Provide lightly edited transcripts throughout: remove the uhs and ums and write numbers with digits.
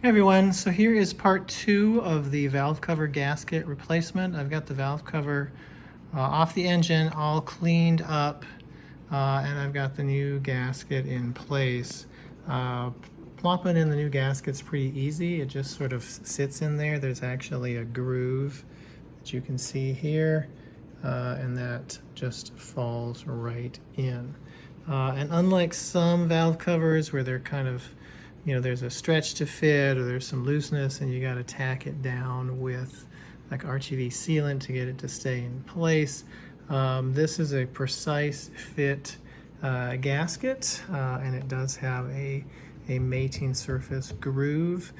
Hey everyone, so here is part 2 of the valve cover gasket replacement. I've got the valve cover off the engine, all cleaned up, and I've got the new gasket in place. Plopping in the new gasket's pretty easy. It just sort of sits in there. There's actually a groove that you can see here, and that just falls right in. And unlike some valve covers where they're kind of, there's a stretch to fit or there's some looseness and you got to tack it down with like RTV sealant to get it to stay in place. This is a precise fit gasket, and it does have a mating surface groove,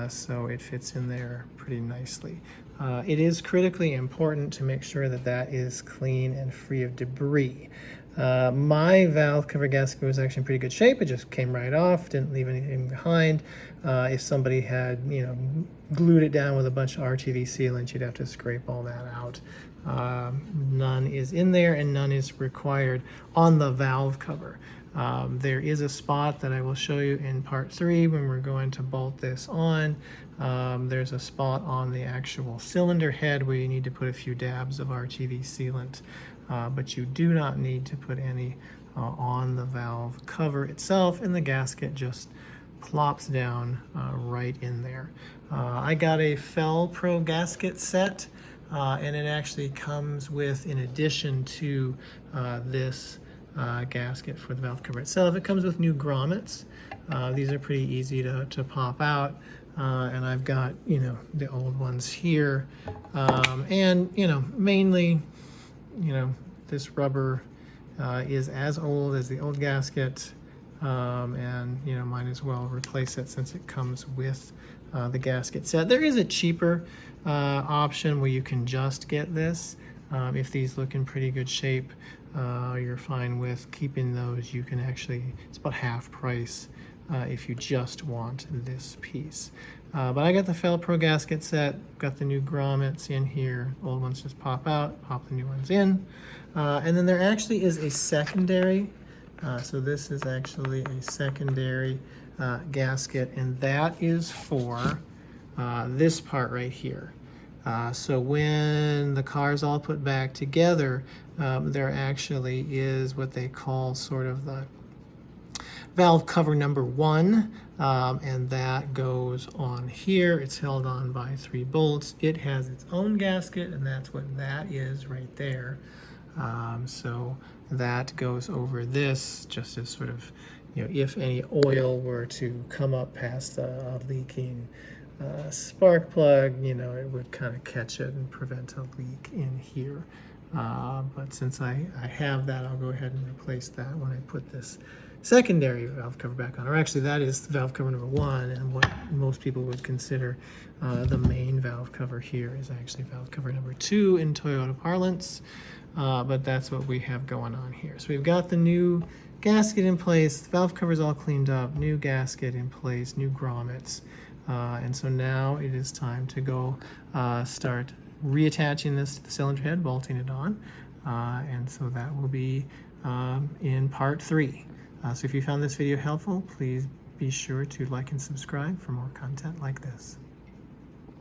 so it fits in there pretty nicely. It is critically important to make sure that that is clean and free of debris. My valve cover gasket was actually in pretty good shape. It just came right off, didn't leave anything behind. If somebody had, glued it down with a bunch of RTV sealant, you'd have to scrape all that out. None is in there and none is required on the valve cover. There is a spot that I will show you in part 3 when we're going to bolt this on. There's a spot on the actual cylinder head where you need to put a few dabs of RTV sealant, but you do not need to put any on the valve cover itself, and the gasket just plops down right in there. I got a Fel Pro gasket set, and it actually comes with, in addition to this gasket for the valve cover itself, it comes with new grommets. These are pretty easy to pop out, and I've got the old ones here, and mainly this rubber is as old as the old gasket, and might as well replace it since it comes with the gasket set. There is a cheaper option where you can just get this. If these look in pretty good shape, you're fine with keeping those. You can actually, it's about half price if you just want this piece. But I got the Fel Pro gasket set, got the new grommets in here. Old ones just pop out, pop the new ones in. And then there actually is a secondary, so this is actually a secondary gasket, and that is for this part right here. So when the car's all put back together, there actually is what they call sort of the valve cover number 1, and that goes on here. It's held on by 3 bolts. It has its own gasket, and that's what that is right there. So that goes over this just as sort of, if any oil were to come up past a leaking spark plug, it would kind of catch it and prevent a leak in here. But since I have that, I'll go ahead and replace that when I put this secondary valve cover back on. Or actually, that is valve cover number 1, and what most people would consider the main valve cover here is actually valve cover number 2 in Toyota parlance. But that's what we have going on here. So we've got the new gasket in place, the valve cover's all cleaned up, new gasket in place, new grommets. And so now it is time to go start reattaching this to the cylinder head, bolting it on. And so that will be in part 3. So if you found this video helpful, please be sure to like and subscribe for more content like this.